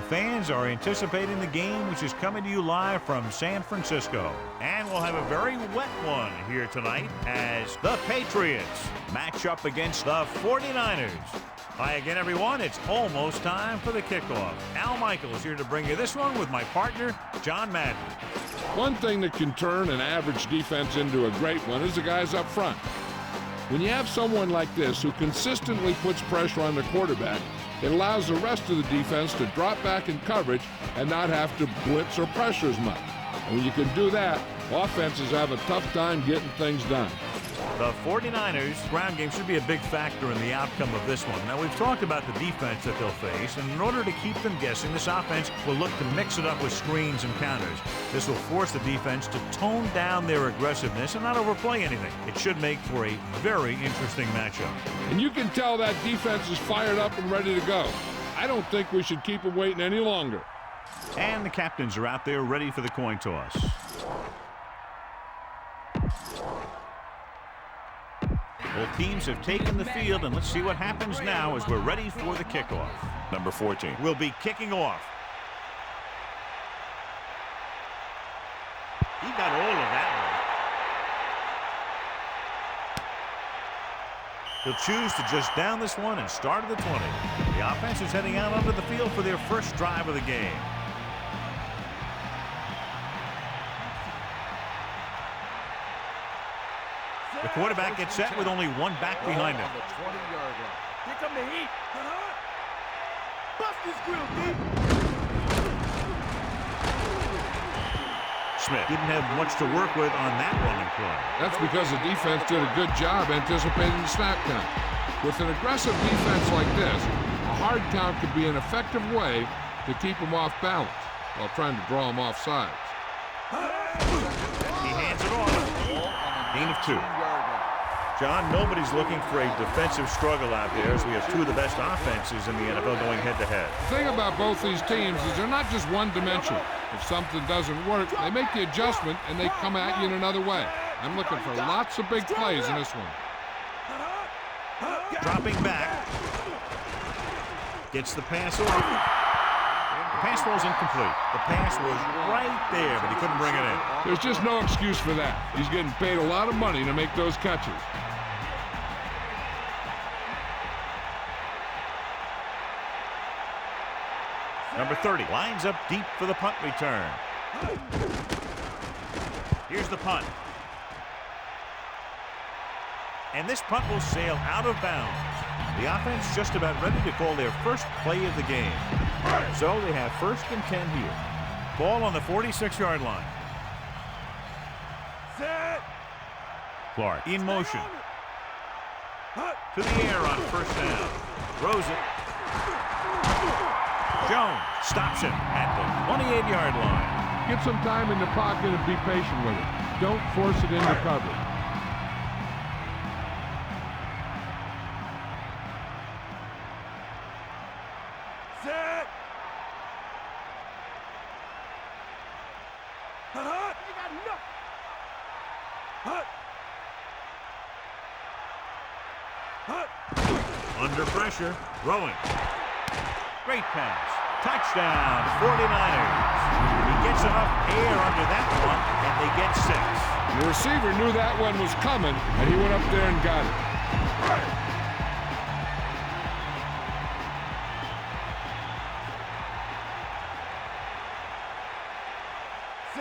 Fans are anticipating the game, which is coming to you live from San Francisco. And we'll have a very wet one here tonight as the Patriots match up against the 49ers. Hi again, everyone. It's almost time for the kickoff. Al Michaels here to bring you this one with my partner, John Madden. One thing that can turn an average defense into a great one is the guys up front. When you have someone like this who consistently puts pressure on the quarterback, it allows the rest of the defense to drop back in coverage and not have to blitz or pressure as much. And when you can do that, offenses have a tough time getting things done. The 49ers ground game should be a big factor in the outcome of this one. Now, we've talked about the defense that they'll face, and in order to keep them guessing, this offense will look to mix it up with screens and counters. This will force the defense to tone down their aggressiveness and not overplay anything. It should make for a very interesting matchup. And you can tell that defense is fired up and ready to go. I don't think we should keep them waiting any longer. And the captains are out there ready for the coin toss. Both teams have taken the field, and let's see what happens now as we're ready for the kickoff. Number 14 will be kicking off. He got all of that one. He'll choose to just down this one and start at the 20. The offense is heading out onto the field for their first drive of the game. The quarterback gets set with only one back behind him. Here come the heat. Bust his grill, deep. Smith didn't have much to work with on that running play. That's because the defense did a good job anticipating the snap count. With an aggressive defense like this, a hard count could be an effective way to keep them off balance while trying to draw them off sides. He hands it off. Gain of 2. John, nobody's looking for a defensive struggle out there as we have two of the best offenses in the NFL going head-to-head. The thing about both these teams is they're not just one-dimensional. If something doesn't work, they make the adjustment and they come at you in another way. I'm looking for lots of big plays in this one. Dropping back. Gets the pass off. The pass was incomplete. The pass was right there, but he couldn't bring it in. There's just no excuse for that. He's getting paid a lot of money to make those catches. Number 30 lines up deep for the punt return. Here's the punt. And this punt will sail out of bounds. The offense just about ready to call their first play of the game. So they have 1st and 10 here. Ball on the 46-yard line. Set. Clark in motion. To the air on 1st down. Throws it. Jones stops him at the 28-yard line. Get some time in the pocket and be patient with it. Don't force it into coverage. Set. Under pressure, throwing. Great pass. Touchdown, 49ers. He gets enough air under that one, and they get 6. The receiver knew that one was coming, and he went up there and got it.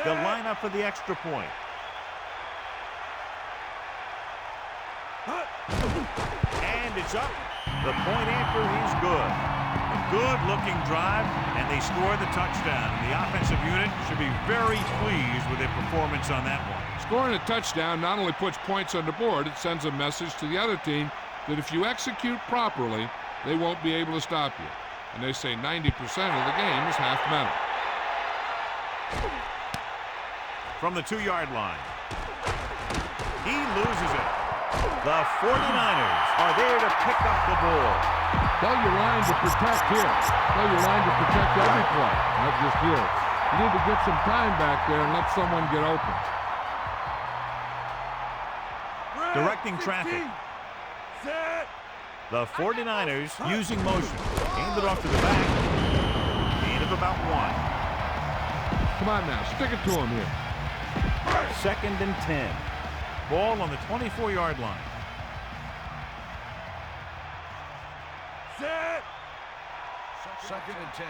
They'll line up for the extra point. And it's up. The point after is good. A good-looking drive, and they score the touchdown. And the offensive unit should be very pleased with their performance on that one. Scoring a touchdown not only puts points on the board, it sends a message to the other team that if you execute properly, they won't be able to stop you. And they say 90% of the game is half mental. From the 2-yard line. He loses it. The 49ers are there to pick up the ball. Tell your line to protect here. Tell your line to protect every play, not just here. You need to get some time back there and let someone get open. Directing traffic. The 49ers using motion. Hand it off to the back. Into the about 1. Come on now, stick it to him here. 2nd and 10. Ball on the 24-yard line. Set. 2nd and 10.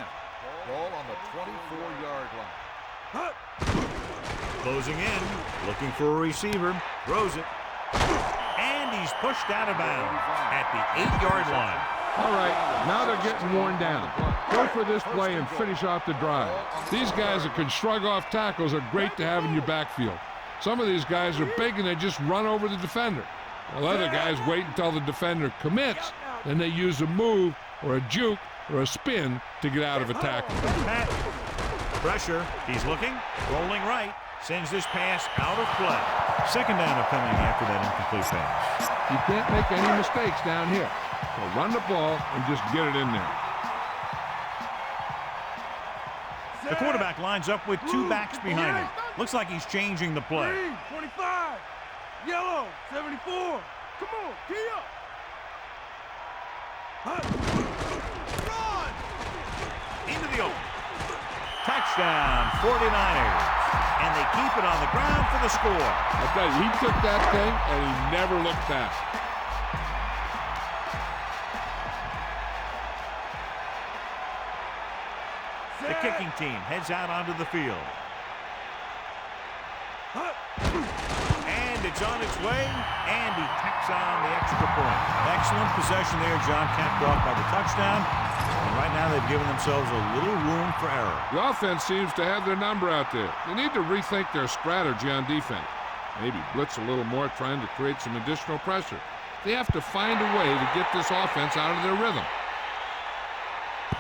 Ball on the 24-yard line. Closing in, looking for a receiver, throws it, and he's pushed out of bounds at the 8-yard line. All right, now they're getting worn down. Go for this play and finish off the drive. These guys that can shrug off tackles are great to have in your backfield. Some of these guys are big and they just run over the defender. While other guys wait until the defender commits, then they use a move or a juke or a spin to get out of a tackle. Pressure, he's looking, rolling right, sends this pass out of play. 2nd down upcoming after that incomplete pass. You can't make any mistakes down here. So run the ball and just get it in there. The quarterback lines up with 2 backs behind him. Looks like he's changing the play. Green, 25. Yellow, 74. Come on, key up. Run! Into the open. Touchdown, 49ers. And they keep it on the ground for the score. I tell you, he took that thing and he never looked back. The kicking team heads out onto the field. And it's on its way, and he tacks on the extra point. Excellent possession there, John, capped off by the touchdown. And right now they've given themselves a little room for error. The offense seems to have their number out there. They need to rethink their strategy on defense. Maybe blitz a little more, trying to create some additional pressure. They have to find a way to get this offense out of their rhythm.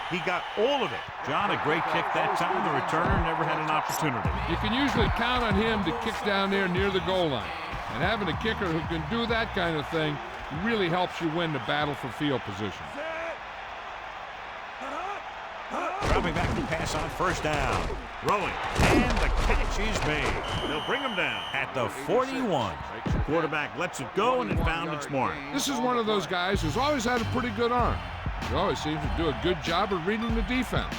He got all of it. John, a great kick that time. The returner never had an opportunity. You can usually count on him to kick down there near the goal line. And having a kicker who can do that kind of thing really helps you win the battle for field position. Dropping back to pass on 1st down. Rolling. And the catch is made. They'll bring him down at the 41. The quarterback lets it go, and it found its mark. This is one of those guys who's always had a pretty good arm. He always seems to do a good job of reading the defense.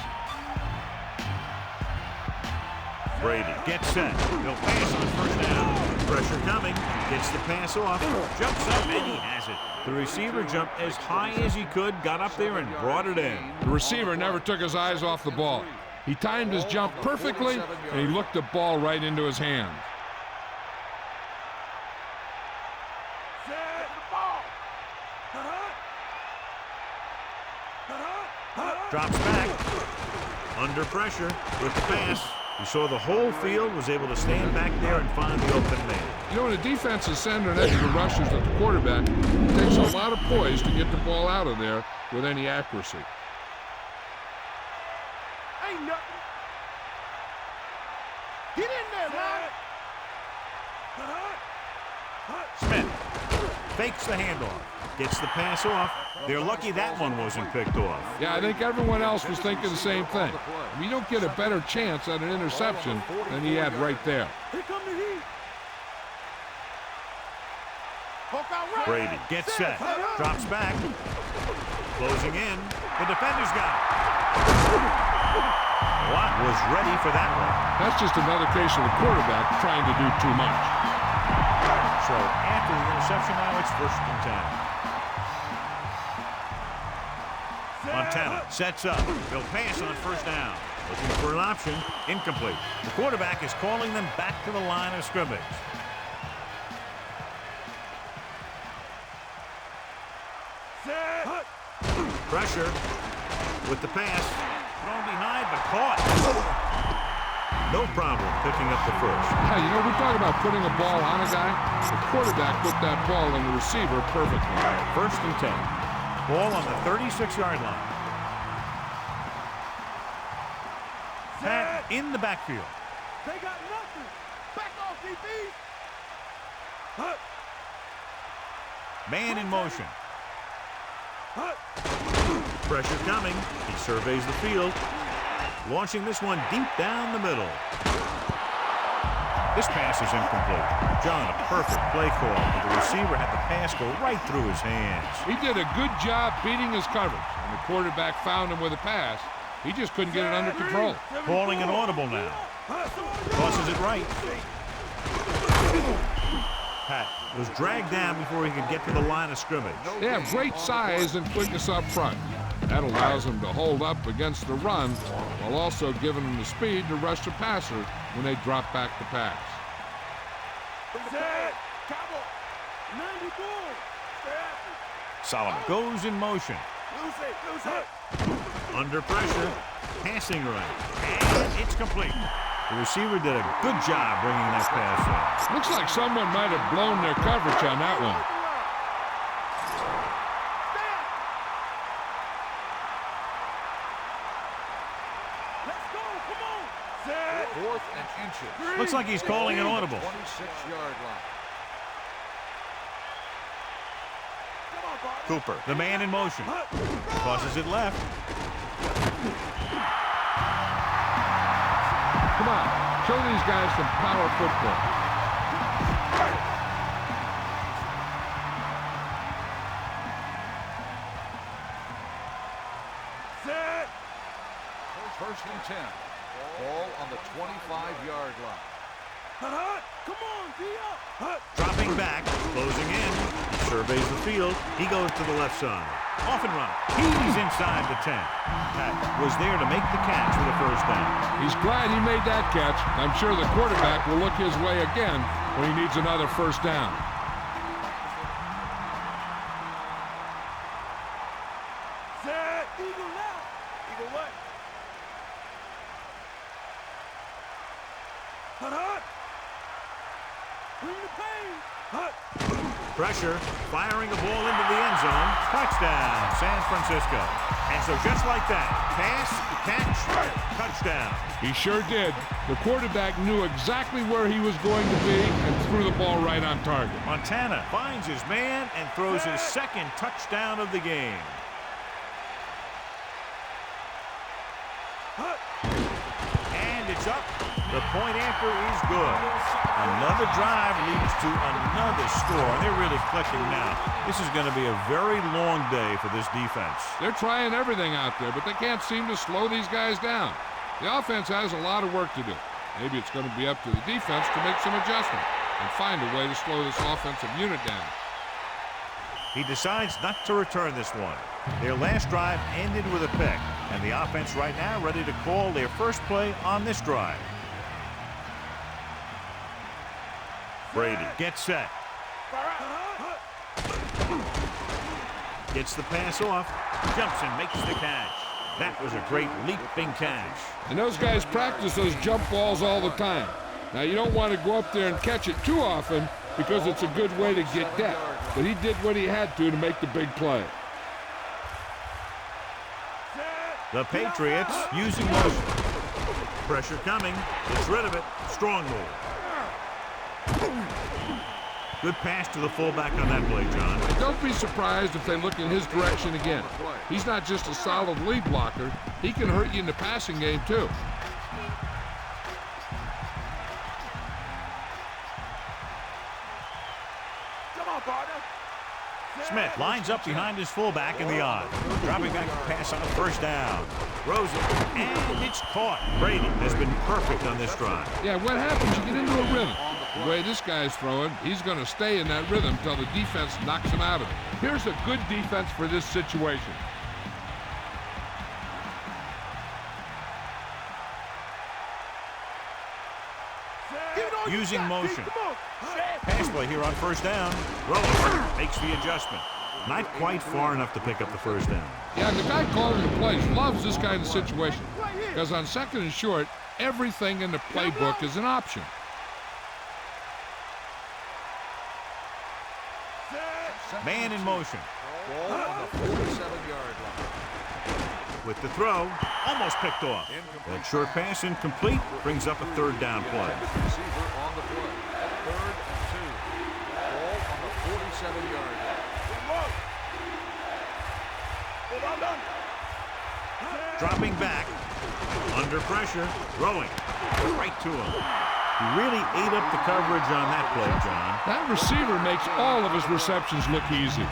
Brady gets set. He'll pass on 1st down. Pressure coming. Gets the pass off. Jumps up, and he has it. The receiver jumped as high as he could, got up there, and brought it in. The receiver never took his eyes off the ball. He timed his jump perfectly, and he looked the ball right into his hands. Drops back. Under pressure with the pass. You saw the whole field was able to stand back there and find the open man. You know, when a defense is sending extra rushers at the quarterback, it takes a lot of poise to get the ball out of there with any accuracy. Ain't nothing. Get in there, man. Smith fakes the handoff. Gets the pass off. They're lucky that one wasn't picked off. Yeah, I think everyone else was thinking the same thing. You don't get a better chance at an interception than he had right there. Here come the heat. Brady gets set. Drops back. Closing in. The defender's got it. Watt was ready for that one. That's just another case of the quarterback trying to do too much. So after the interception now, it's 1st and 10. Montana sets up. He'll pass on 1st down. Looking for an option. Incomplete. The quarterback is calling them back to the line of scrimmage. Pressure with the pass. Thrown behind, but caught. No problem picking up the 1st. Yeah, you know, we talk about putting a ball on a guy. The quarterback put that ball on the receiver perfectly. 1st and 10. Ball on the 36-yard line. Pat in the backfield. They got nothing. Back off, DB. Man in motion. Pressure coming. He surveys the field. Launching this one deep down the middle. This pass is incomplete. John, a perfect play call. But the receiver had the pass go right through his hands. He did a good job beating his coverage, and the quarterback found him with a pass He just couldn't get it under control. Calling an audible now. Tosses it right. Pat was dragged down before he could get to the line of scrimmage. They have great size and quickness up front. That allows them to hold up against the run while also giving them the speed to rush the passer when they drop back to pass. Solomon goes in motion. Under pressure, passing right, and it's complete. The receiver did a good job bringing that pass in. Looks like someone might have blown their coverage on that one. Let's go, come on. 4th and inches. Looks like he's calling an audible. 26-yard line. Cooper, the man in motion. Tosses it left. Come on, show these guys some power football. Set. 1st and 10. Ball on the 25-yard line. Come on, D up. Dropping back, closing in. He surveys the field. He goes to the left side. Off and run. He's inside the 10. Pat was there to make the catch for the first down. He's glad he made that catch. I'm sure the quarterback will look his way again when he needs another first down. Set. Eagle left. Eagle what? Bring the pain. Pressure, firing a ball into the end zone. Touchdown, San Francisco. And so just like that, pass, catch, touchdown. He sure did. The quarterback knew exactly where he was going to be and threw the ball right on target. Montana finds his man and throws his second touchdown of the game. And it's up. The point after is good. Another drive leads to another score. And they're really clicking now. This is going to be a very long day for this defense. They're trying everything out there, but they can't seem to slow these guys down. The offense has a lot of work to do. Maybe it's going to be up to the defense to make some adjustment and find a way to slow this offensive unit down. He decides not to return this one. Their last drive ended with a pick, and the offense right now ready to call their first play on this drive. Brady gets set. Gets the pass off. Jumps and makes the catch. That was a great leaping catch. And those guys practice those jump balls all the time. Now, you don't want to go up there and catch it too often because it's a good way to get depth. But he did what he had to make the big play. The Patriots using motion. Pressure coming. Gets rid of it. Strong move. Good pass to the fullback on that play, John. Don't be surprised if they look in his direction again. He's not just a solid lead blocker. He can hurt you in the passing game, too. Come on, partner. Smith lines up behind his fullback in the odd. Dropping back to pass on the first down. Throws it, and it's caught. Brady has been perfect on this drive. Yeah, what happens? You get into a rhythm. The way this guy's throwing, he's going to stay in that rhythm until the defense knocks him out of it. Here's a good defense for this situation. Using motion. Pass play here on first down. Roller makes the adjustment. Not quite far enough to pick up the first down. Yeah, the guy calling the plays loves this kind of situation because on 2nd and short, everything in the playbook is an option. Man in motion. Ball on the 47-yard line. With the throw, almost picked off. That short pass incomplete, brings up a third down play. Receiver on the play. 3rd and 2. Ball on the 47-yard line. Dropping back, under pressure, throwing right to him. He really ate up the coverage on that play, John. That receiver makes all of his receptions look easy.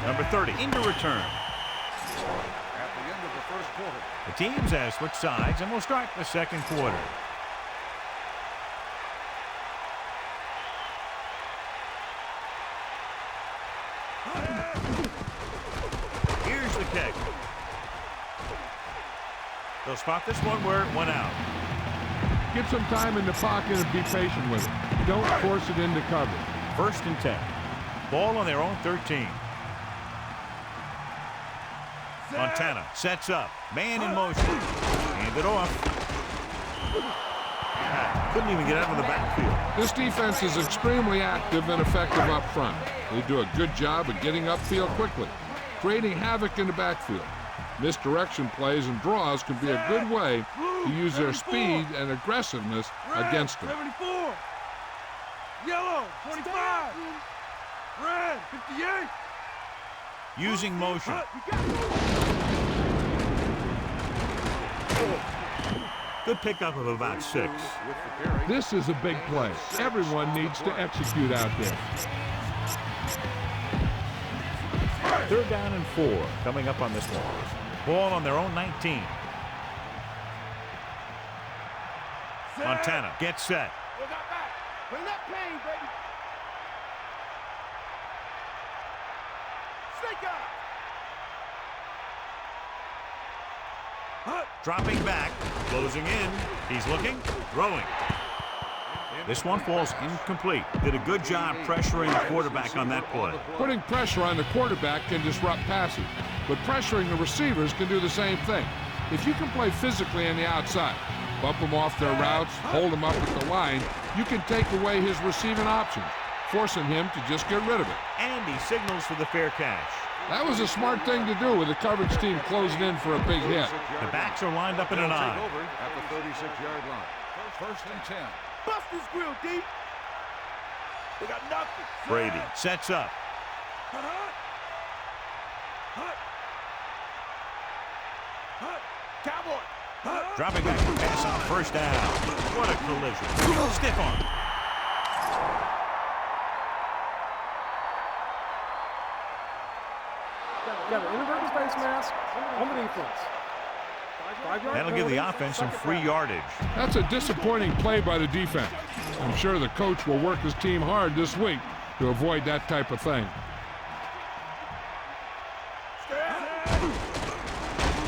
Number 30 into return. At the end of the first quarter. The teams have switched sides, and we'll start the second quarter. Here's the kick. They'll spot this one where it went out. Get some time in the pocket and be patient with it. Don't force it into coverage. 1st and 10. Ball on their own 13. Montana sets up. Man in motion. Hand it off. Couldn't even get out of the backfield. This defense is extremely active and effective up front. They do a good job of getting upfield quickly, creating havoc in the backfield. Misdirection plays and draws can be a good way to use their speed and aggressiveness against them. 74. Yellow, 25. Red, 58. Using motion. Good pickup of about 6. This is a big play. Everyone needs to execute out there. 3rd down and 4 coming up on this one. Ball on their own 19. Montana gets set. Bring that pain, baby. Snake out. Dropping back, closing in. He's looking, throwing. This one falls incomplete. Did a good job pressuring the quarterback on that play. Putting pressure on the quarterback can disrupt passes, but pressuring the receivers can do the same thing. If you can play physically on the outside, bump them off their routes, hold them up at the line, you can take away his receiving options, forcing him to just get rid of it. And he signals for the fair catch. That was a smart thing to do with the coverage team closing in for a big hit. The backs are lined up in an eye. Over at the 36-yard line. 1st and 10. Bust this grill, deep. They got nothing. Brady sets up. Cowboy. Dropping back to pass on 1st down. What a collision. Stiff arm. Got an inadvertent face mask on the defense. That'll give the offense some free yardage. That's a disappointing play by the defense. I'm sure the coach will work his team hard this week to avoid that type of thing.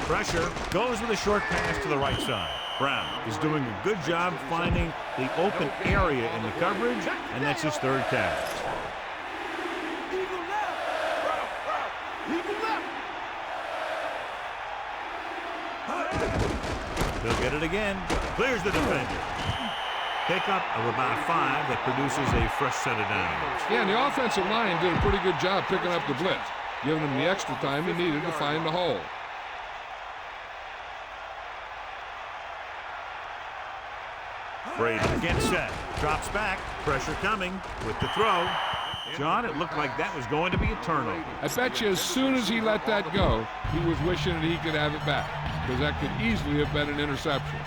Pressure goes with a short pass to the right side. Brown is doing a good job finding the open area in the coverage, and that's his 3rd catch. He'll get it again. Clears the defender. Pickup of about 5 that produces a fresh set of downs. Yeah, and the offensive line did a pretty good job picking up the blitz, giving him the extra time he needed to find the hole. Brady gets set. Drops back. Pressure coming with the throw. John, it looked like that was going to be a turnover. I bet you as soon as he let that go, he was wishing that he could have it back, because that could easily have been an interception.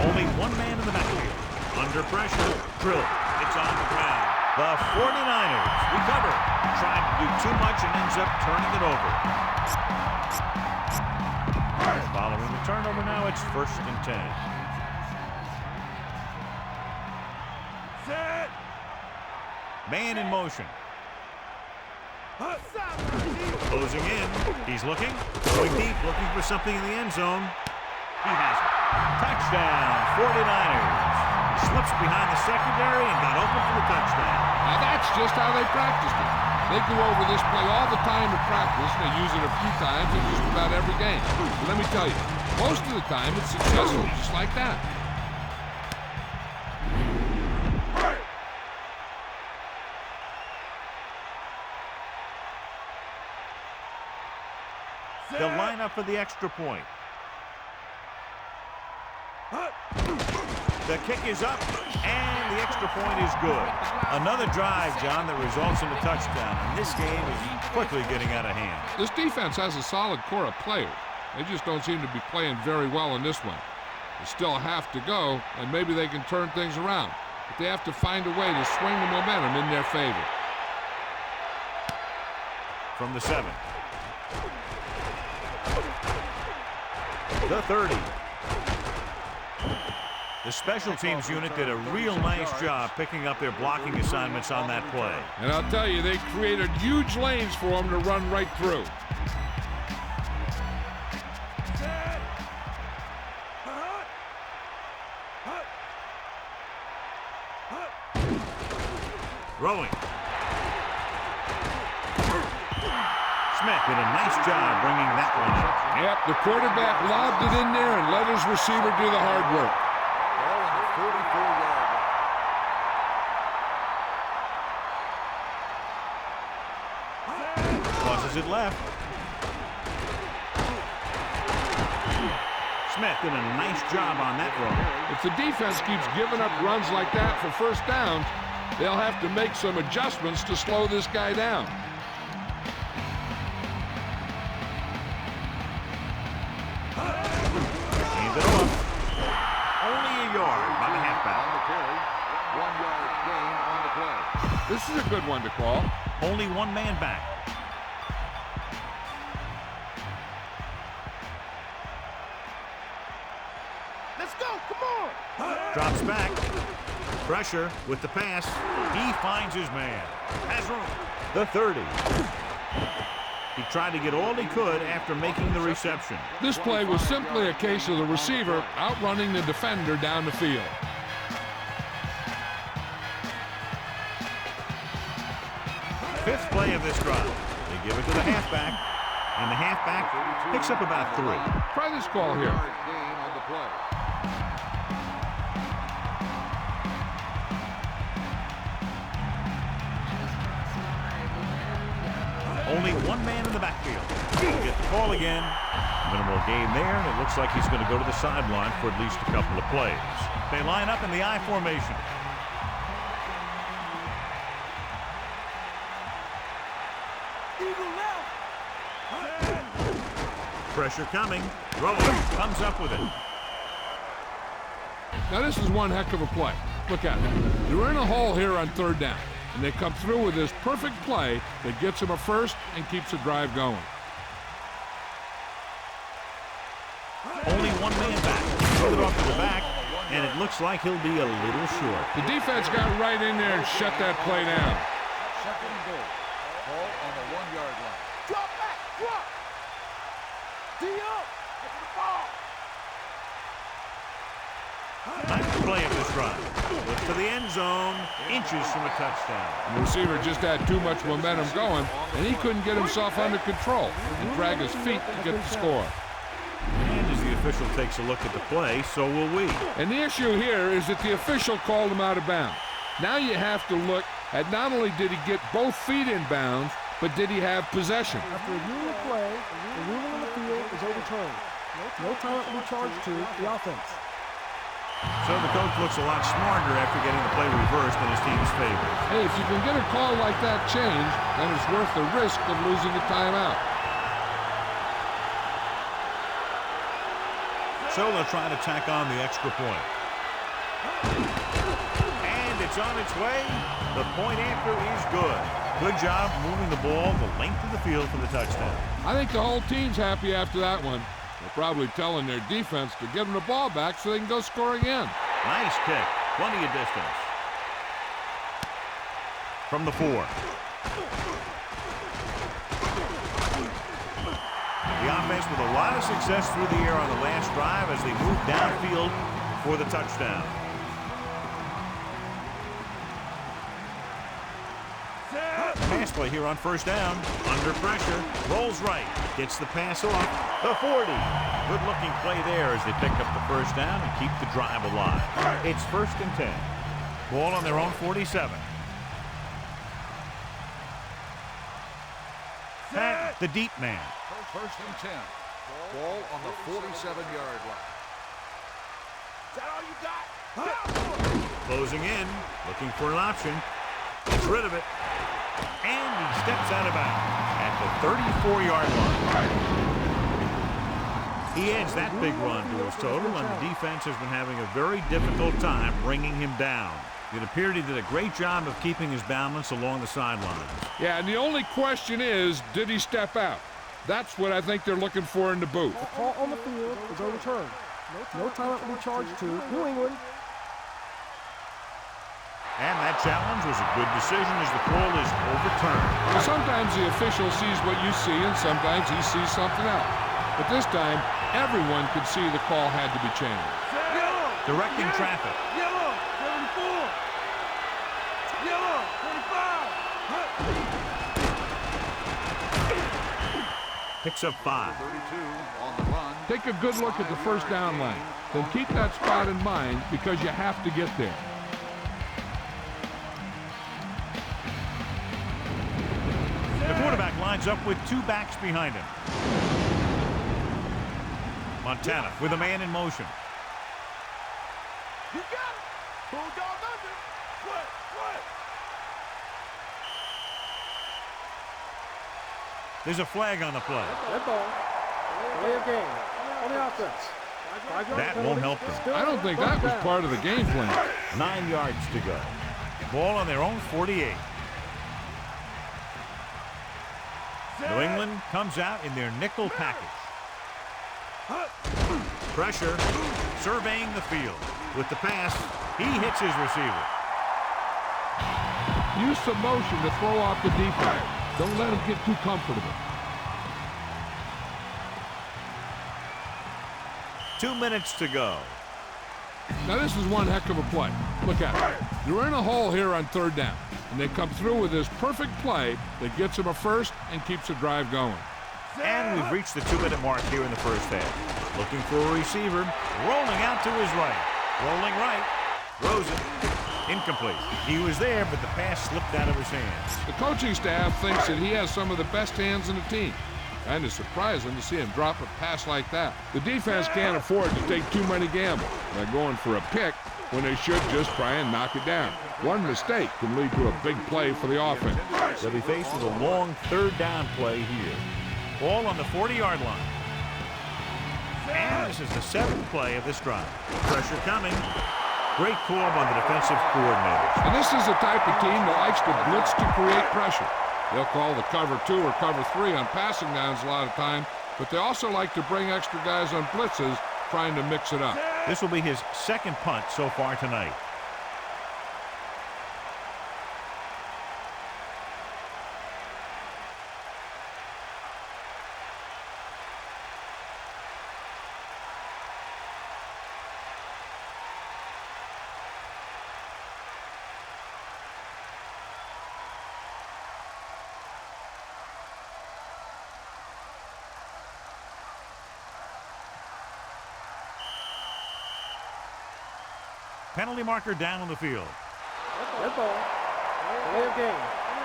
Only one man in the backfield. Under pressure. Drill. It's on the ground. The 49ers recover. Tried to do too much and ends up turning it over. Following the turnover now, it's 1st and 10. Set. Man in motion. Closing in. He's looking. Going deep, looking for something in the end zone. He has it. Touchdown, 49ers. He slips behind the secondary and got open for the touchdown. Now that's just how they practiced it. They go over this play all the time in practice, and they use it a few times in just about every game. But let me tell you, most of the time it's successful, just like that. They'll line up for the extra point. The kick is up, and the extra point is good. Another drive, John, that results in a touchdown, and this game is quickly getting out of hand. This defense has a solid core of players. They just don't seem to be playing very well in this one. They still have to go, and maybe they can turn things around. but they have to find a way to swing the momentum in their favor. From the 7. The 30. The special teams unit did a real nice job picking up their blocking assignments on that play. And I'll tell you, they created huge lanes for them to run right through. Throwing. Smith did a nice job bringing that one up. Yep, the quarterback lobbed it in there and let his receiver do the hard work. Ball on the 44-yard line. Tosses it left. Smith did a nice job on that run. If the defense keeps giving up runs like that for first downs, they'll have to make some adjustments to slow this guy down. Hands it off. Only a yard by the halfback. On the carry, 1-yard gain on the play. This is a good one to call. Only one man back. Let's go. Come on. Drops back. Pressure with the pass. He finds his man. Has room. The 30. He tried to get all he could after making the reception. This play was simply a case of the receiver outrunning the defender down the field. Fifth play of this drive. They give it to the halfback, and the halfback picks up about 3. Try this call here. 1-yard gain on the play. Only one man in the backfield. He'll get the call again. Minimal gain there, and it looks like he's going to go to the sideline for at least a couple of plays. They line up in the I formation. Pressure coming. Throwing. Comes up with it. Now this is one heck of a play. Look at it. They're in a hole here on 3rd down, and they come through with this perfect play that gets them a first and keeps the drive going. Only one man back. Throw it off to the back, and it looks like he'll be a little short. The defense got right in there and shut that play down. 2nd and goal. Ball on the 1-yard line. Drop back. Drop. D up. Get to the ball. Nice play of this run. Looks to the end zone, inches from a touchdown. The receiver just had too much momentum going, and he couldn't get himself under control and drag his feet to get the score. And as the official takes a look at the play, so will we. And the issue here is that the official called him out of bounds. Now you have to look at not only did he get both feet in bounds, but did he have possession? After reviewing the play, the ruling on the field is overturned. No time will be charged to the offense. So the coach looks a lot smarter after getting the play reversed in his team's favor. Hey, if you can get a call like that changed, then it's worth the risk of losing a timeout. So they'll try to tack on the extra point. And it's on its way. The point after is good. Good job moving the ball the length of the field for the touchdown. I think the whole team's happy after that one. They're probably telling their defense to give them the ball back so they can go score again. Nice kick. Plenty of distance. From the 4. The offense with a lot of success through the air on the last drive as they move downfield for the touchdown. Pass play here on 1st down. Under pressure. Rolls right. Gets the pass off. The 40. Good looking play there as they pick up the 1st down and keep the drive alive. It's 1st and 10. Ball on their own 47. Pat, the deep man. 1st and 10. Ball on the 47-yard line. Is that all you got? Closing in. Looking for an option. Gets rid of it. And he steps out of bounds at the 34-yard line. He adds that big run to his total, and the defense has been having a very difficult time bringing him down. It appeared he did a great job of keeping his balance along the sidelines. Yeah, and the only question is, did he step out? That's what I think they're looking for in the booth. The call on the field is overturned. No timeout will be charged to New England. And that challenge was a good decision as the call is overturned. Well, sometimes the official sees what you see, and sometimes he sees something else. But this time, everyone could see the call had to be changed. Directing traffic. Yellow, 74. Yellow, 25. Picks up 5. 32 on the run. Take a good look at the first down line. Then keep that spot in mind because you have to get there. The quarterback lines up with 2 backs behind him. Montana with a man in motion. You got it. Bulldog under. What? There's a flag on the play. Red ball. Delay of game. On the offense. 5-yard That penalty. won't help them. Still I don't think first that was down. part of the game plan. 9 yards to go. Ball on their own 48. New England comes out in their nickel package. Pressure, surveying the field. With the pass, he hits his receiver. Use some motion to throw off the defense. Don't let him get too comfortable. 2 minutes to go. Now this is one heck of a play. Look at it. They're in a hole here on 3rd down, and they come through with this perfect play that gets them a first and keeps the drive going. And we've reached the 2-minute mark here in the first half. Looking for a receiver, rolling out to his right. Rolling right, throws it, incomplete. He was there, but the pass slipped out of his hands. The coaching staff thinks that he has some of the best hands in the team. Kind of surprising to see him drop a pass like that. The defense can't afford to take too many gambles by going for a pick when they should just try and knock it down. One mistake can lead to a big play for the offense. They'll be faced with a long 3rd down play here. Ball on the 40-yard line. And this is the 7th play of this drive. Pressure coming. Great call by the defensive coordinator. And this is the type of team that likes to blitz to create pressure. They'll call the cover 2 or cover 3 on passing downs a lot of time, but they also like to bring extra guys on blitzes, trying to mix it up. This will be his 2nd punt so far tonight. Penalty marker down on the field. Red ball. Delay of game.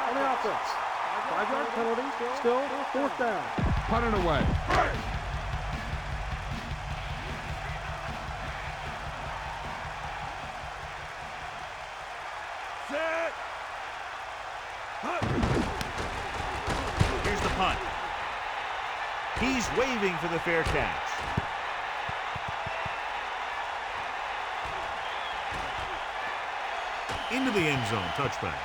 On the offense. 5-yard penalty. Still 4th down. Punt it away. Set. Here's the punt. He's waving for the fair catch. Into the end zone, touchback.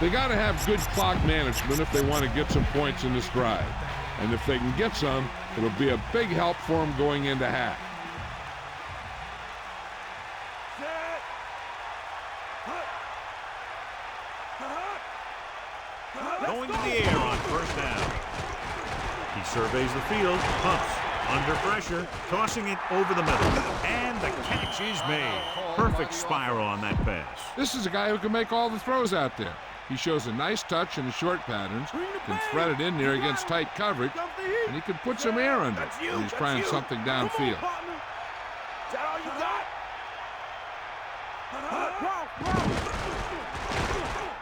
They got to have good clock management if they want to get some points in this drive. And if they can get some, it'll be a big help for them going into half. Going to the air on 1st down. He surveys the field, pumps, under pressure, tossing it over the middle. And the catch is made. Perfect spiral on that pass. This is a guy who can make all the throws out there. He shows a nice touch in the short patterns, can thread it in there against tight coverage, and he can put some air under it when he's trying something downfield. Is that all you got?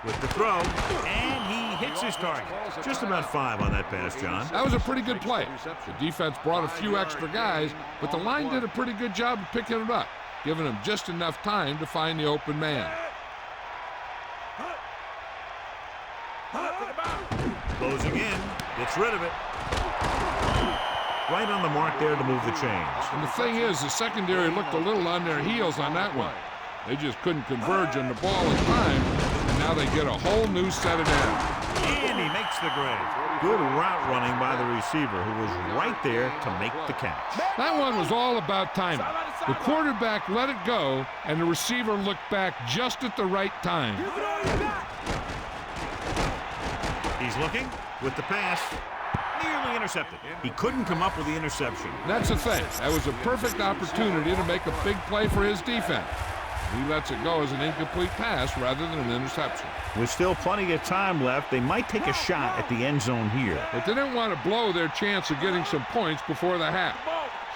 With the throw, and he hits his target. Just about 5 on that pass, John. That was a pretty good play. The defense brought a few extra guys, but the line did a pretty good job of picking it up, giving them just enough time to find the open man. Closing in, gets rid of it. Right on the mark there to move the chains. And the thing is, the secondary looked a little on their heels on that one. They just couldn't converge on the ball in time, and now they get a whole new set of downs. And he makes the grade. Good route running by the receiver, who was right there to make the catch. That one was all about timing. The quarterback let it go, and the receiver looked back just at the right time. He's looking with the pass. Nearly intercepted. He couldn't come up with the interception. That's the thing. That was a perfect opportunity to make a big play for his defense. He lets it go as an incomplete pass rather than an interception. With still plenty of time left, they might take a shot at the end zone here. But they didn't want to blow their chance of getting some points before the half.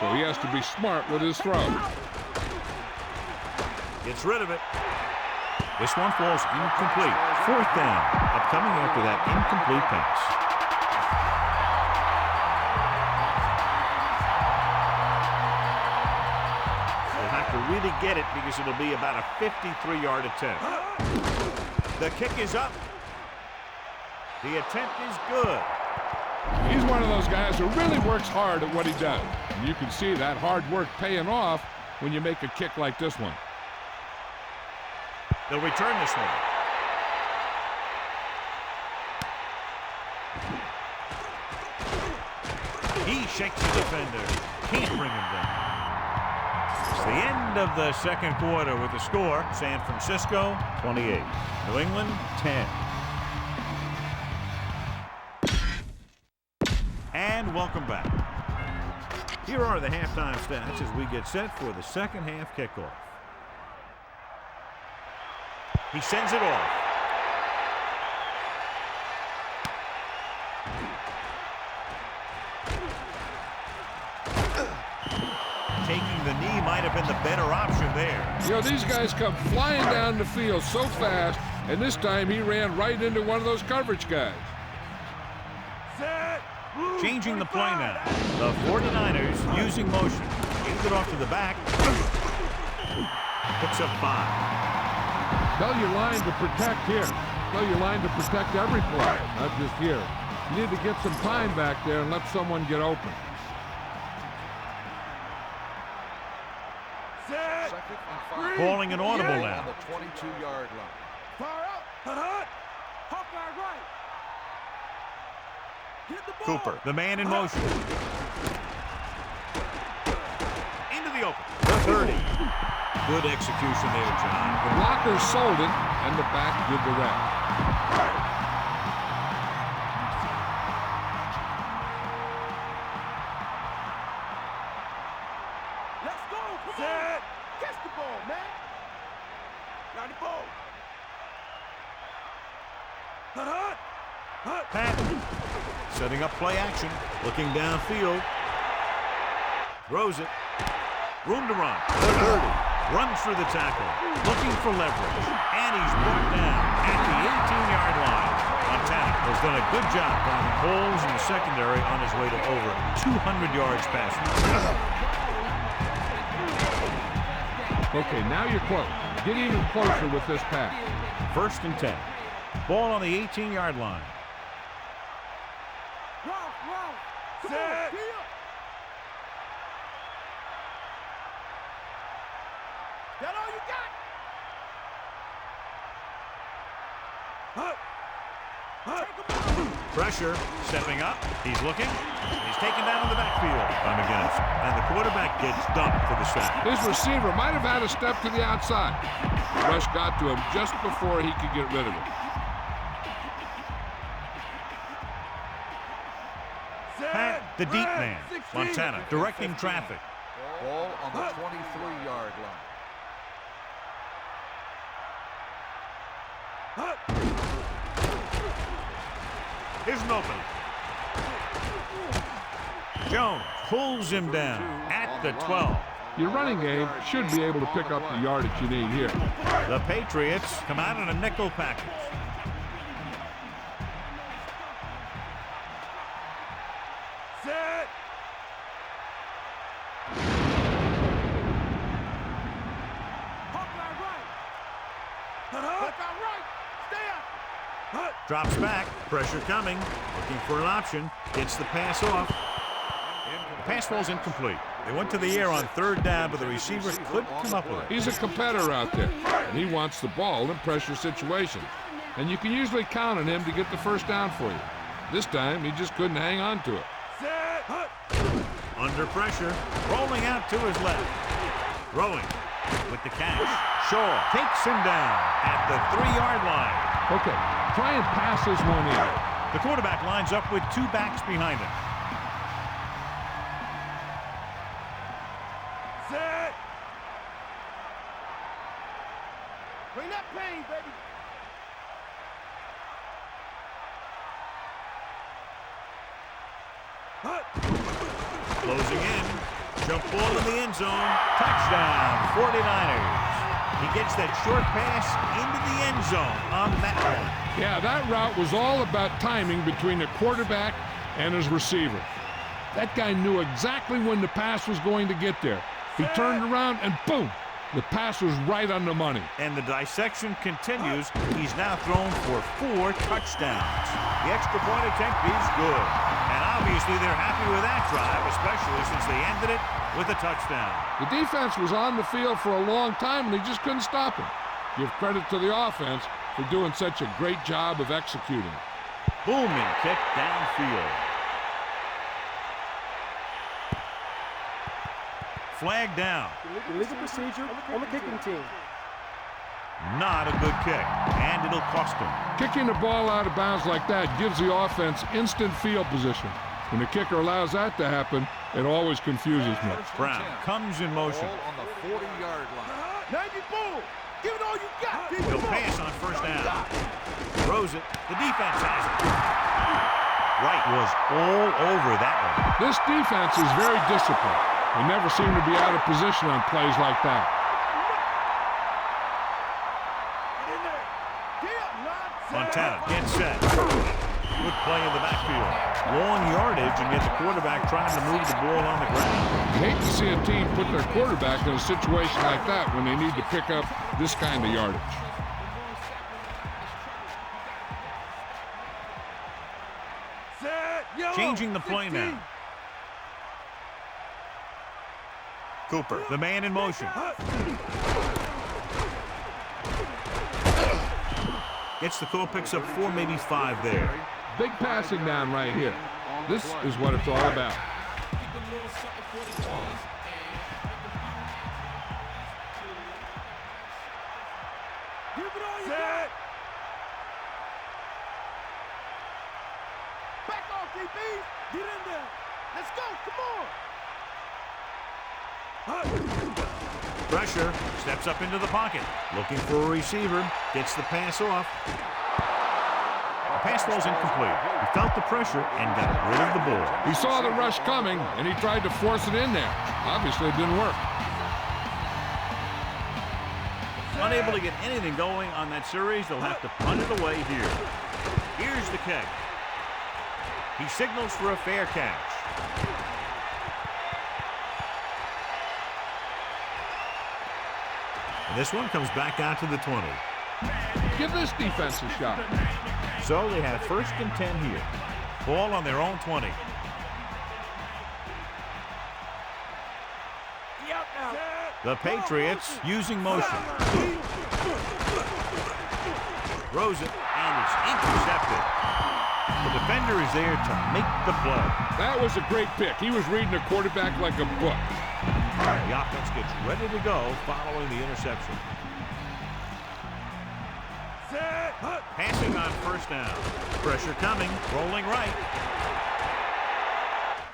So he has to be smart with his throw. Gets rid of it. This one falls incomplete. Fourth down. Upcoming after that incomplete pass. Really get it because it'll be about a 53-yard attempt. The kick is up. The attempt is good. He's one of those guys who really works hard at what he does. And you can see that hard work paying off when you make a kick like this one. They'll return this one. He shakes the defender. Can't bring him down. The end of the second quarter with the score, San Francisco 28, New England 10. And welcome back. Here are the halftime stats as we get set for the second half kickoff. He sends it off. Taking the knee might have been the better option there. You know, these guys come flying down the field so fast, and this time he ran right into one of those coverage guys. Changing the play now. The 49ers using motion. Gives it off to the back. Picks up 5. Tell your line to protect here. Tell your line to protect every play, not just here. You need to get some time back there and let someone get open. Calling an audible now. On the 22-yard line. Far out. Hut. Hawkeye right. Hit the ball. Cooper, the man in motion. Into the open. The 30. Good execution there, John. The blockers sold it, and the back did the rest. Let's go. Set. Catch the ball, man. Got the ball. Hut. Patton setting up play action. Looking downfield. Throws it. Room to run. The 30. Runs through the tackle. Looking for leverage. And he's brought down at the 18-yard line. Montana has done a good job finding holes in the secondary on his way to over 200 yards passing. Okay, now you're close. Get even closer with this pass. 1st and 10. Ball on the 18-yard line. Set. That all you got? Pressure, stepping up. He's looking. He's taken down in the backfield by McGinnis. And the quarterback gets dumped for the sack. His receiver might have had a step to the outside. The rush got to him just before he could get rid of it. Pat, the deep man. Montana directing traffic. Ball on the 23-yard line. Here's an opening. Jones pulls him down at the 12. Your running game should be able to pick up the yardage you need here. The Patriots come out in a nickel package. Set. Hawkeye right. Hawkeye right. Stay up. Drops back. Pressure coming. Looking for an option. Gets the pass off. The pass falls incomplete. They went to the air on 3rd down, but the receiver couldn't come up with it. He's a competitor out there, and he wants the ball in pressure situations. And you can usually count on him to get the first down for you. This time, he just couldn't hang on to it. Under pressure, rolling out to his left. Throwing with the catch. Shaw takes him down at the 3-yard line. Okay, try and pass this one in. The quarterback lines up with 2 backs behind him. Set. Bring that pain, baby. Closing in. Jump ball in the end zone. Touchdown, 49ers. He gets that short pass into the end zone on that one. Yeah, that route was all about timing between the quarterback and his receiver. That guy knew exactly when the pass was going to get there. He turned around and boom, the pass was right on the money. And the dissection continues. He's now thrown for 4 touchdowns. The extra point attempt is good. And obviously they're happy with that drive, especially since they ended it with a touchdown. The defense was on the field for a long time, and they just couldn't stop him. Give credit to the offense for doing such a great job of executing. Booming kick downfield. Flag down. Illegal procedure on the kicking team. Not a good kick, and it'll cost him. Kicking the ball out of bounds like that gives the offense instant field position. When the kicker allows that to happen, it always confuses me. Brown comes in motion. Ball on the 40-yard line. 90 bull. Give it all you got. He'll pass on 1st down. Throws it. The defense has it. Wright was all over that one. This defense is very disciplined. They never seem to be out of position on plays like that. Montana gets set. Good play in the backfield. Long yardage, and yet the quarterback trying to move the ball on the ground. You hate to see a team put their quarterback in a situation like that when they need to pick up this kind of yardage. Changing the play now. Cooper, the man in motion. Gets the call, picks up 4, maybe 5 there. Big passing down right here. This is what it's all about. Set. Back off, DB. Get in there. Let's go. Come on. Pressure, steps up into the pocket. Looking for a receiver, gets the pass off. The pass ball's incomplete. He felt the pressure and got rid of the ball. He saw the rush coming, and he tried to force it in there. Obviously, it didn't work. Unable to get anything going on that series, they'll have to punt it away here. Here's the kick. He signals for a fair catch. And this one comes back out to the 20. Give this defense a shot. So they have 1st and 10 here. Ball on their own 20. The Patriots using motion. Throws it, and it's intercepted. The defender is there to make the play. That was a great pick. He was reading the quarterback like a book. The offense gets ready to go following the interception. Passing on 1st down. Pressure coming, rolling right.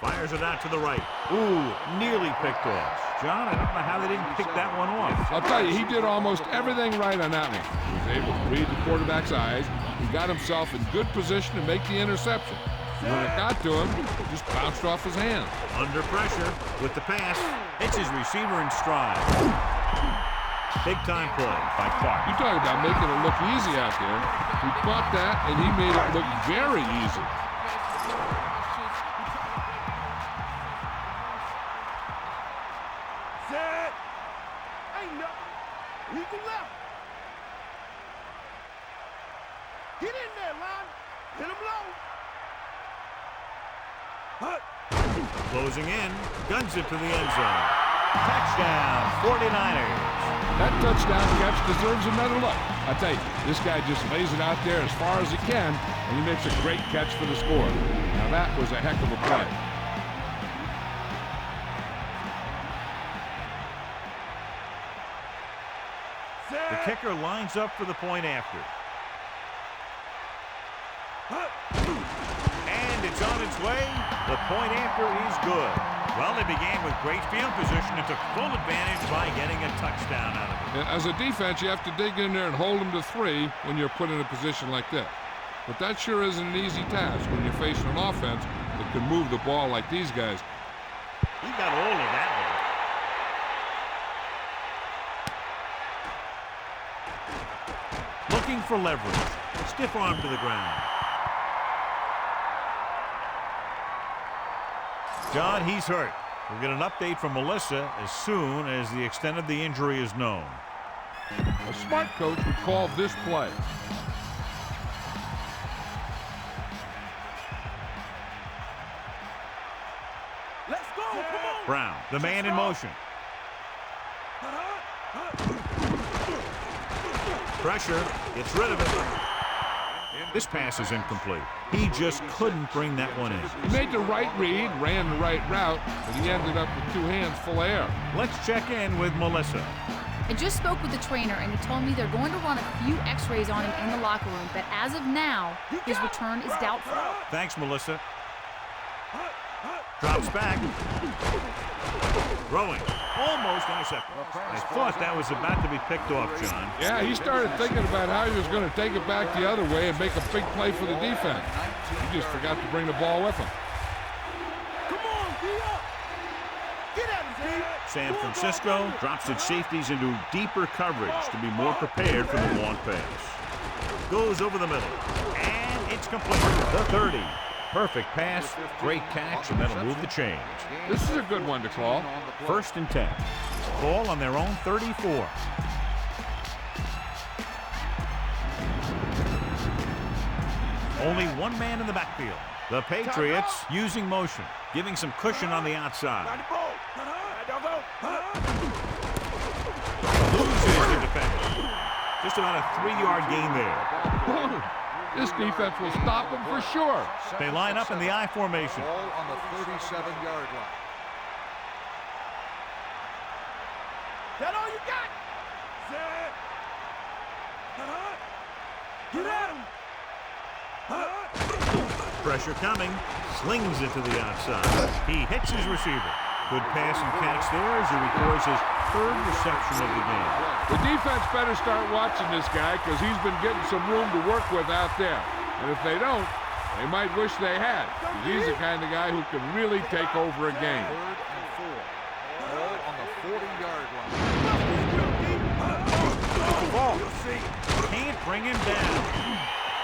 Fires it out to the right. Ooh, nearly picked off. John, I don't know how they didn't pick that one off. I'll tell you, he did almost everything right on that one. He was able to read the quarterback's eyes. He got himself in good position to make the interception. When it got to him, it just bounced off his hand. Under pressure with the pass. Hits his receiver in stride. Big time play by Clark. You talk about making it look easy out there. He caught that, and he made it look very easy. Set. Ain't nothing. Eagle left. Get in there, line. Hit him low. Closing in, guns it to the end zone. Touchdown, 49ers. That touchdown catch deserves another look. I tell you, this guy just lays it out there as far as he can, and he makes a great catch for the score. Now that was a heck of a play. The kicker lines up for the point after. And it's on its way. The point after is good. Well, they began with great field position and took full advantage by getting a touchdown out of it. As a defense, you have to dig in there and hold them to 3 when you're put in a position like this. But that sure isn't an easy task when you're facing an offense that can move the ball like these guys. He got all of that one. Looking for leverage. Stiff arm to the ground. John, he's hurt. We'll get an update from Melissa as soon as the extent of the injury is known. A smart coach would call this play. Let's go. Come on. Brown, the man in motion. Pressure, gets rid of it. This pass is incomplete. He just couldn't bring that one in. He made the right read, ran the right route, but he ended up with 2 hands full of air. Let's check in with Melissa. I just spoke with the trainer, and he told me they're going to run a few x-rays on him in the locker room, but as of now, his return is doubtful. Thanks, Melissa. Drops back. Throwing. Almost intercepted. I thought that was about to be picked off, John. Yeah, he started thinking about how he was going to take it back the other way and make a big play for the defense. He just forgot to bring the ball with him. Come on, get up. Get at him, Steve. San Francisco drops its safeties into deeper coverage to be more prepared for the long pass. Goes over the middle. And it's complete. The 30. Perfect pass, great catch, and that'll move the chains. This is a good one to call. 1st and 10. Ball on their own 34. Only one man in the backfield. The Patriots using motion, giving some cushion on the outside. Loses the defender. Just about a 3-yard gain there. This defense will stop them for sure. They line up in the I formation. Ball on the 37-yard line. That all you got? Set. Get at him. Pressure coming. Slings it to the outside. He hits his receiver. Good pass and catch there as he records his 3rd reception of the game. The defense better start watching this guy because he's been getting some room to work with out there. And if they don't, they might wish they had. He's the kind of guy who can really take over a game. 3rd and 4. Ball on the 40-yard line. Ball. Can't bring him down.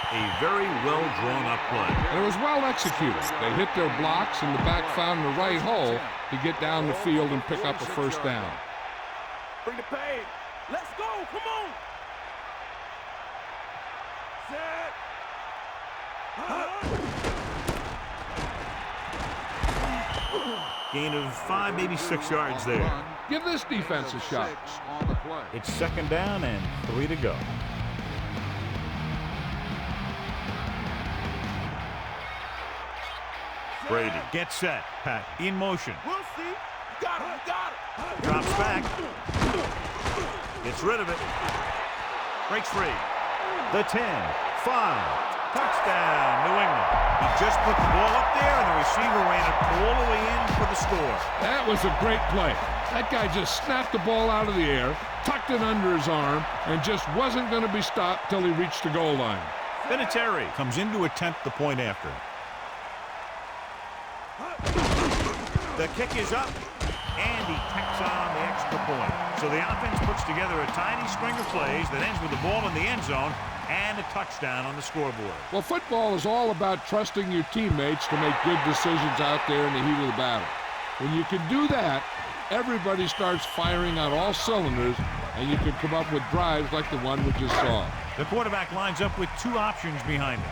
A very well-drawn-up play. And it was well executed. They hit their blocks and the back found the right hole to get down the field and pick up a 1st down. Bring the pain. Let's go. Come on. Set. Gain of 5, maybe 6 yards there. Give this defense a shot. On the play. It's 2nd down and 3 to go. Brady gets set. Pat in motion. We'll see. You got him. You got him. Drops back. Gets rid of it. Breaks free. The 10. 5. Touchdown, New England. He just put the ball up there, and the receiver ran it all the way in for the score. That was a great play. That guy just snapped the ball out of the air, tucked it under his arm, and just wasn't going to be stopped till he reached the goal line. Terrell comes in to attempt the point after. The kick is up, and he tacks on the extra point. So the offense puts together a tiny string of plays that ends with the ball in the end zone and a touchdown on the scoreboard. Well, football is all about trusting your teammates to make good decisions out there in the heat of the battle. When you can do that, everybody starts firing on all cylinders, and you can come up with drives like the one we just saw. The quarterback lines up with 2 options behind him.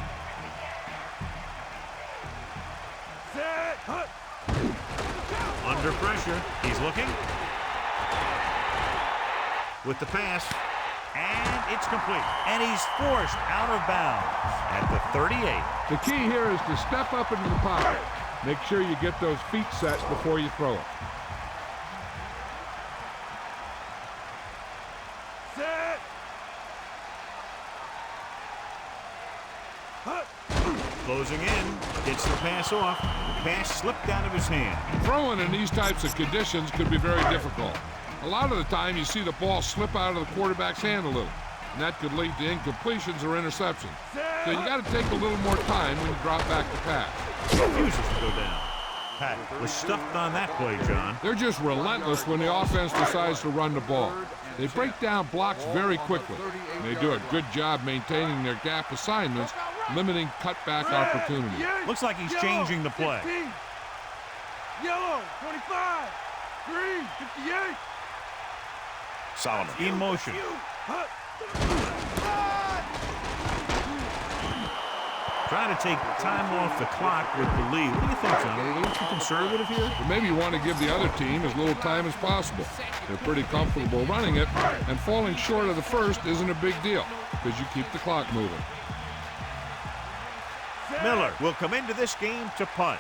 Set. Under pressure. He's looking. With the pass. And it's complete. And he's forced out of bounds at the 38. The key here is to step up into the pocket. Make sure you get those feet set before you throw it. Set. Closing in. Gets the pass off. Pass slipped out of his hand. Throwing in these types of conditions could be very difficult. A lot of the time you see the ball slip out of the quarterback's hand a little, and that could lead to incompletions or interceptions. So you got to take a little more time when you drop back to pass. Refuses to go down. Pat was stuffed on that play, John. They're just relentless when the offense decides to run the ball. They break down blocks very quickly. They do a good job maintaining their gap assignments, limiting cutback opportunities. Looks like he's changing the play. 16. Yellow, 25. Green, 58. Solomon in motion. Trying to take time off the clock with the lead. What do you think, John? Are we a little too conservative here? But maybe you want to give the other team as little time as possible. They're pretty comfortable running it, and falling short of the first isn't a big deal because you keep the clock moving. Miller will come into this game to punt.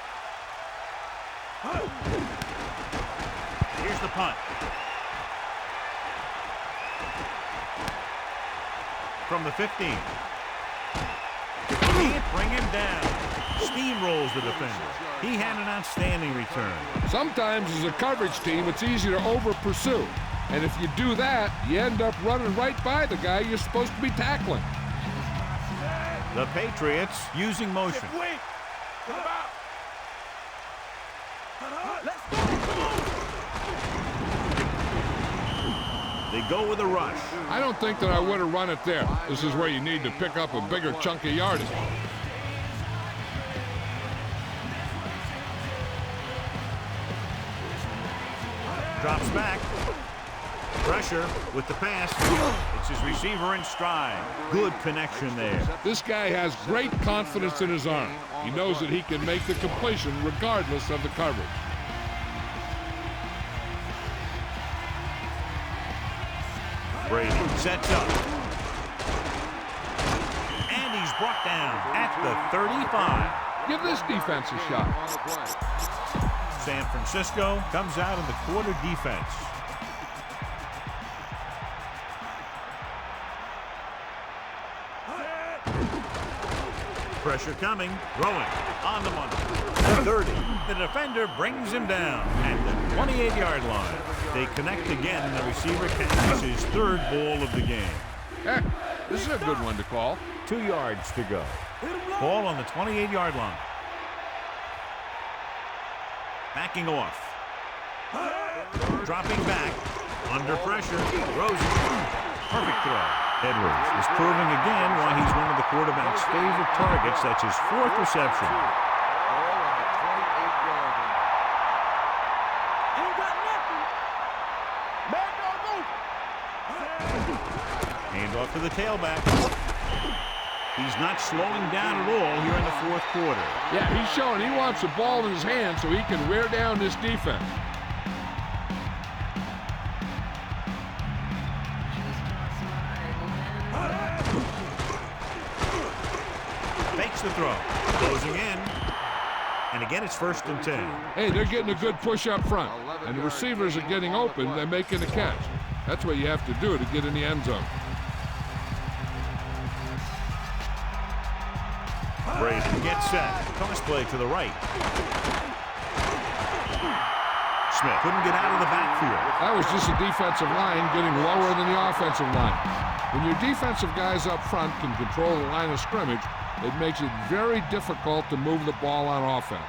Here's the punt. From the 15. Can't bring him down. Steamrolls the defender. He had an outstanding return. Sometimes as a coverage team, it's easy to over-pursue. And if you do that, you end up running right by the guy you're supposed to be tackling. The Patriots using motion. Wait. Let's go. They go with a rush. I don't think that I would have run it there. This is where you need to pick up a bigger chunk of yardage. Drops back. Pressure with the pass. It's his receiver in stride. Good connection there. This guy has great confidence in his arm. He knows that he can make the completion regardless of the coverage. Brady sets up. And he's brought down at the 35. Give this defense a shot. San Francisco comes out in the quarter defense. Pressure coming. Throwing on the money. The 30. The defender brings him down at the 28-yard line. They connect again, and the receiver catches his third ball of the game. This is a good one to call. 2 yards to go. Ball on the 28-yard line. Backing off. Dropping back. Under pressure. Throws it. Perfect throw. Edwards is proving again why he's one of the quarterback's favorite targets. That's his 4th reception. Hand off to the tailback. He's not slowing down at all here in the 4th quarter. Yeah, he's showing he wants the ball in his hand so he can wear down this defense. Fakes the throw. Closing in. And again, it's 1st and 10. Hey, they're getting a good push up front. And the receivers are getting open. They're making a catch. That's what you have to do to get in the end zone. Brady gets set. Toss play to the right. Smith couldn't get out of the backfield. That was just a defensive line getting lower than the offensive line. When your defensive guys up front can control the line of scrimmage, it makes it very difficult to move the ball on offense.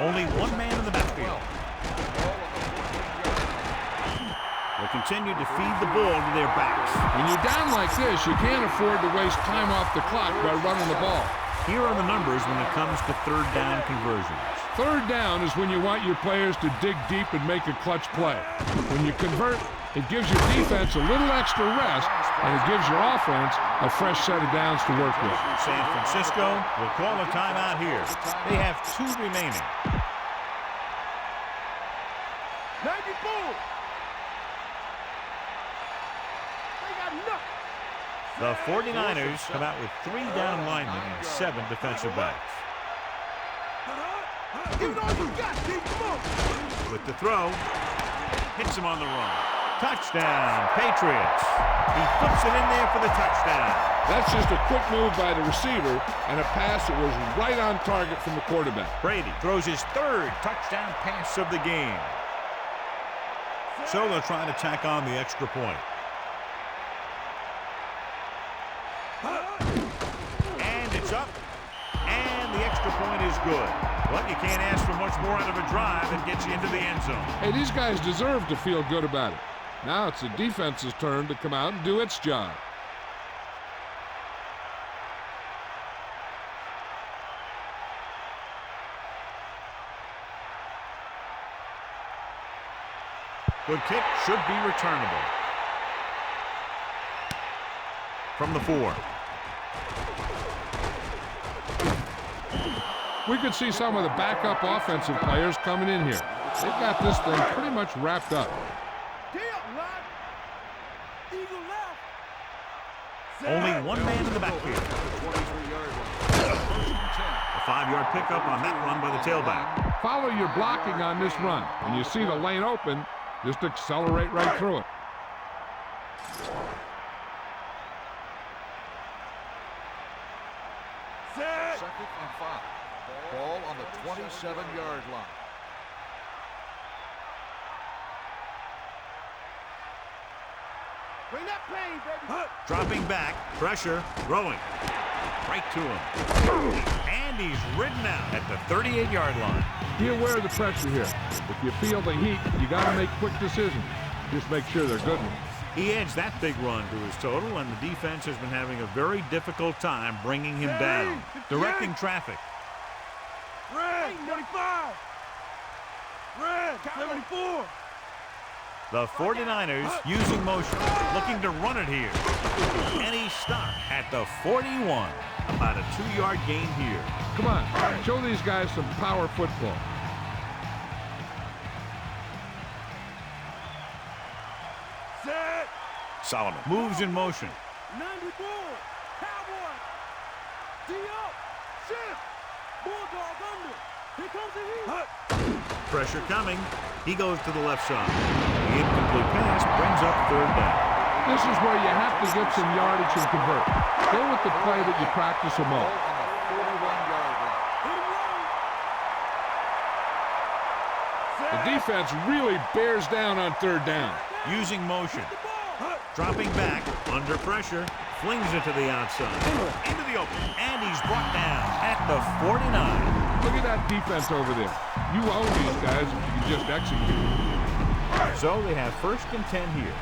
Only one man in the backfield. They'll continue to feed the ball to their backs. When you're down like this, you can't afford to waste time off the clock by running the ball. Here are the numbers when it comes to 3rd down conversions. 3rd down is when you want your players to dig deep and make a clutch play. When you convert, it gives your defense a little extra rest, and it gives your offense a fresh set of downs to work with. San Francisco will call a timeout here. They have 2 remaining. 94. They got nothing. The 49ers come out with 3 down linemen and 7 defensive backs. Give it all you got, D. Come on. With the throw, hits him on the run. Touchdown, Patriots. He puts it in there for the touchdown. That's just a quick move by the receiver and a pass that was right on target from the quarterback. Brady throws his 3rd touchdown pass of the game. So they'll try to tack on the extra point. And it's up. And the extra point is good. Well, you can't ask for much more out of a drive that gets you into the end zone. Hey, these guys deserve to feel good about it. Now it's the defense's turn to come out and do its job. Good kick, should be returnable. From the 4. We could see some of the backup offensive players coming in here. They've got this thing pretty much wrapped up. Only one man in the backfield. A 5-yard pickup on that run by the tailback. Follow your blocking on this run. When you see the lane open, just accelerate right through it. Second and 5. Ball on the 27-yard line. Bring that pain, baby. Dropping back, pressure, throwing. Right to him. And he's ridden out at the 38-yard line. Be aware of the pressure here. If you feel the heat, you got to make quick decisions. Just make sure they're good ones. He adds that big run to his total, and the defense has been having a very difficult time bringing him down. Directing traffic. Red, 25. Red, 74. The 49ers using motion, looking to run it here. And he's stopped at the 41. About a 2-yard gain here. Come on, show these guys some power football. Set. Solomon moves in motion. 94. Cowboy. D-up. Shift. Bulldog under. Here comes the heat. Pressure coming. He goes to the left side. The incomplete pass brings up 3rd down. This is where you have to get some yardage and convert. Go with the play that you practice the most. On the 41-yard line. The defense really bears down on 3rd down. Using motion. Dropping back, under pressure, flings it to the outside. Into the open, and he's brought down at the 49. Look at that defense over there. You own these guys if you can just execute. So they have 1st and 10 here.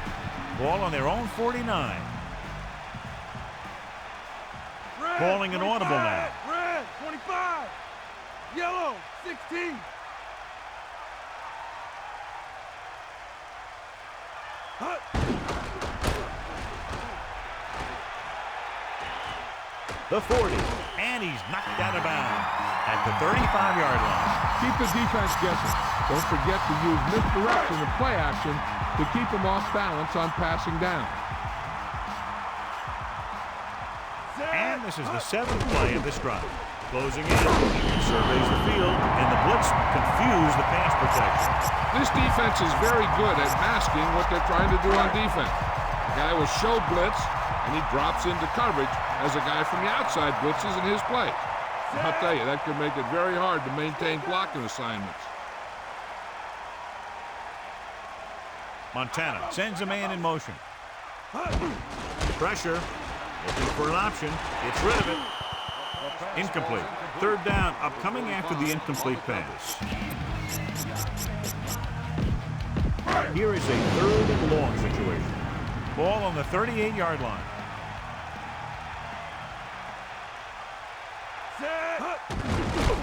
Ball on their own 49. Red, Calling an 25. audible now. Red, 25. Yellow, 16. The 40, and he's knocked out of bounds at the 35-yard line. Keep the defense guessing. Don't forget to use misdirection and play action to keep them off balance on passing down. And this is the 7th play of this drive. Closing in, surveys the field, and the blitz confuse the pass protection. This defense is very good at masking what they're trying to do on defense. The guy will show blitz, and he drops into coverage as a guy from the outside blitzes in his play. I'll tell you, that could make it very hard to maintain blocking assignments. Montana sends a man in motion. Pressure, looking for an option, gets rid of it. Incomplete. 3rd down, upcoming after the incomplete pass. Here is a 3rd and long situation. Ball on the 38-yard line.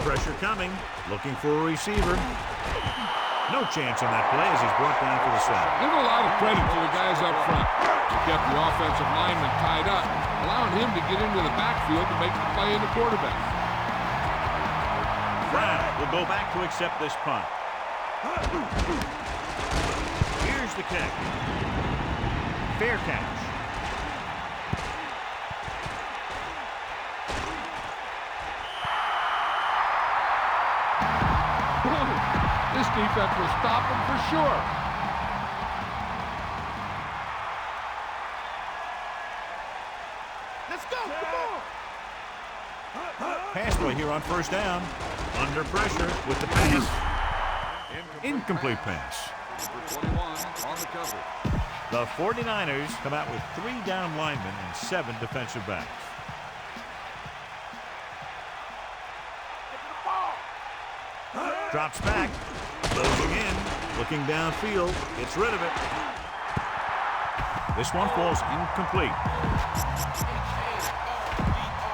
Pressure coming, looking for a receiver. No chance on that play as he's brought down for the sack. Give a lot of credit to the guys up front. They kept the offensive lineman tied up, allowing him to get into the backfield to make the play in the quarterback. Brown will go back to accept this punt. the kick. Fair catch. This defense will stop him for sure. Let's go. Come on. Pass play here on first down. Under pressure with the pass. Incomplete pass. Number 21 on the cover. The 49ers come out with 3 down linemen and 7 defensive backs. Drops back. Closing in. Looking downfield. Gets rid of it. This one falls incomplete.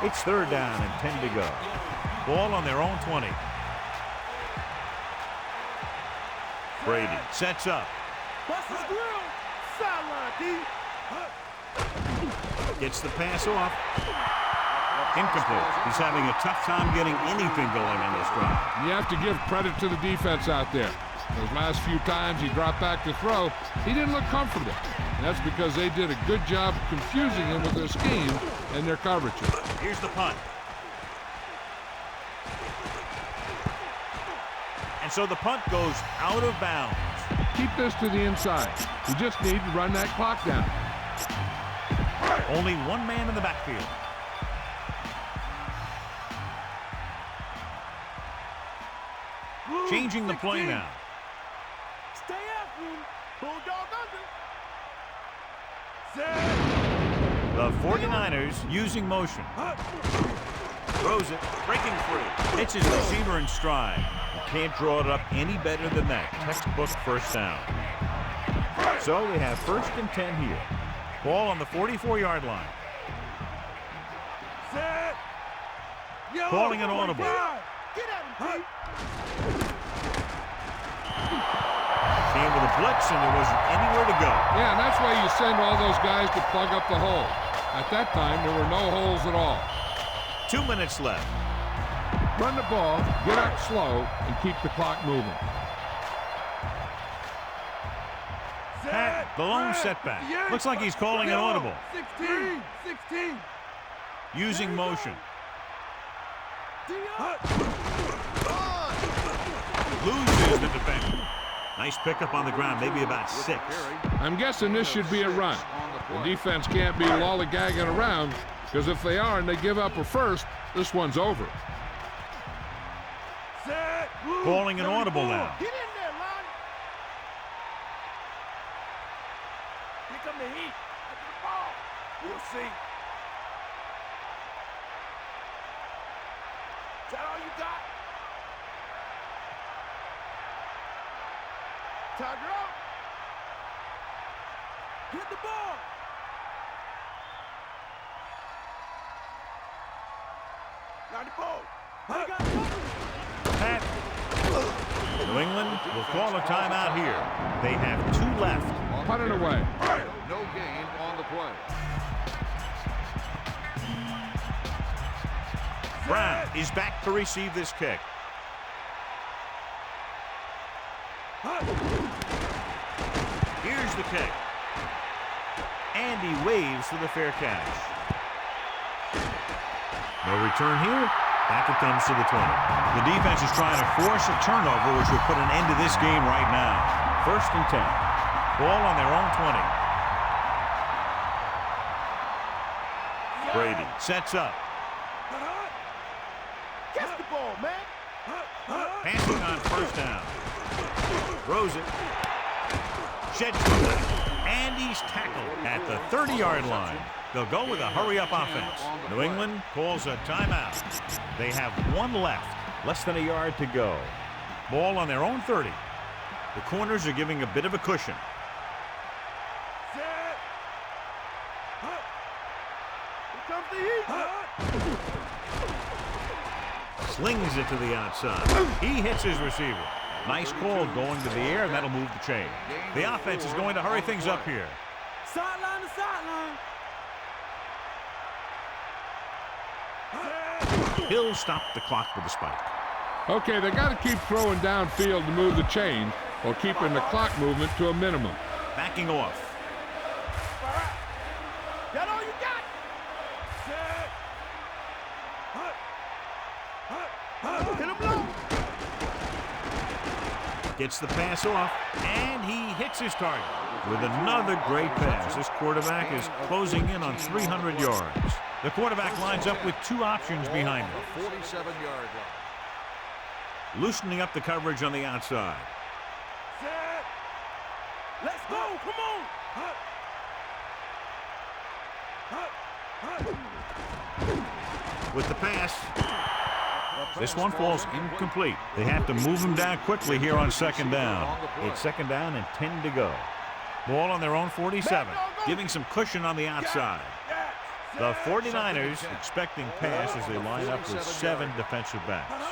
It's 3rd down and 10 to go. Ball on their own 20. Brady sets up. Bust his grill. Sideline, D. Gets the pass off. Incomplete. He's having a tough time getting anything going on this drive. You have to give credit to the defense out there. Those last few times he dropped back to throw, he didn't look comfortable. And that's because they did a good job confusing him with their scheme and their coverages. Here's the punt. And so the punt goes out of bounds. Keep this to the inside. You just need to run that clock down. Only one man in the backfield. Changing the play now. Stay after him. Bulldog under. Set. The 49ers using motion. Throws it, breaking free. Hits his receiver in stride. You can't draw it up any better than that. Textbook first down. So they have 1st and 10 here. Ball on the 44-yard line. Set. Yo, Calling an audible. Get at him, Came with a blitz and there wasn't anywhere to go. Yeah, and that's why you send all those guys to plug up the hole. At that time, there were no holes at all. 2 minutes left. Run the ball, get up slow, and keep the clock moving. Pat, the lone setback. Looks like he's calling an audible. 16. Using motion. Loses the defender. Nice pickup on the ground, maybe about 6. I'm guessing this should be a run. The defense can't be lollygagging around, because if they are and they give up a first, this one's over. Set. Calling an audible now. Get in there, Lon. Here come the heat. After the ball. We'll see. Is that all you got? Tiger up. Hit the ball. Got the ball. Pat. New England will call a timeout here. They have 2 left. Punt it away. No gain on the play. Brown is back to receive this kick. Here's the kick. And he waves for the fair catch. No return here. Back it comes to the 20. The defense is trying to force a turnover, which would put an end to this game right now. 1st and 10. Ball on their own 20. Brady sets up. Catch the ball, man. Passing on 1st down. Throws it. Sheds from that. And he's tackled at the 30-yard line. They'll go with a hurry-up offense. New England calls a timeout. They have 1 left. Less than a yard to go. Ball on their own 30. The corners are giving a bit of a cushion. Set. Here comes the heat. Slings it to the outside. He hits his receiver. Nice call going to the air, and that'll move the chain. The offense is going to hurry things up here. Sideline to sideline. He'll stop the clock with a spike. Okay, they got to keep throwing downfield to move the chain while keeping the clock movement to a minimum. backing off. Got all you got. Set. Hit him low. Gets the pass off, and he hits his target with another great pass. This quarterback is closing in on 300 yards. The quarterback lines up with two options behind him. 47-yard line. Loosening up the coverage on the outside. Set. Let's go. Come on. With the pass. This one falls incomplete. They have to move him down quickly here on second down. It's second down and 10 to go. Ball on their own 47, giving some cushion on the outside. The 49ers expecting pass as they line up with 7 defensive backs.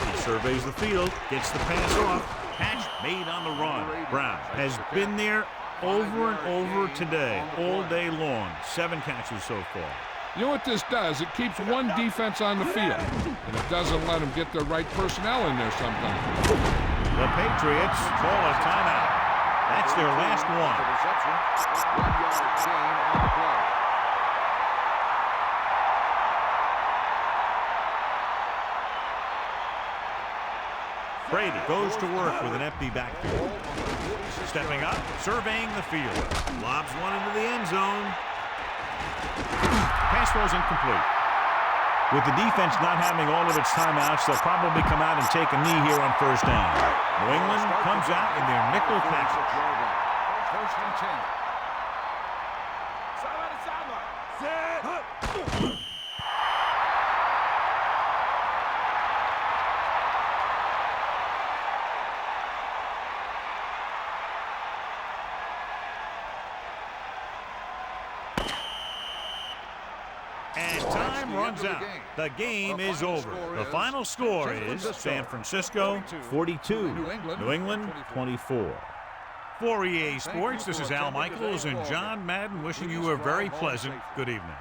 He surveys the field, gets the pass off. Catch made on the run. Brown has been there over and over today, all day long. 7 catches so far. You know what this does? It keeps one defense on the field, and it doesn't let them get the right personnel in there sometimes. The Patriots call a timeout. That's their last one. Reception. 1-yard gain on the play. Brady goes to work with an empty backfield. Stepping up, surveying the field. Lobs one into the end zone. Pass falls incomplete. With the defense not having all of its timeouts, they'll probably come out and take a knee here on first down. New England comes out in their nickel package. First and 10. Sideline to sideline. Set. And time runs out. The game is over. The final score is San Francisco 42, New England 24. For EA Sports, this is Al Michaels and John Madden wishing you a very pleasant good evening.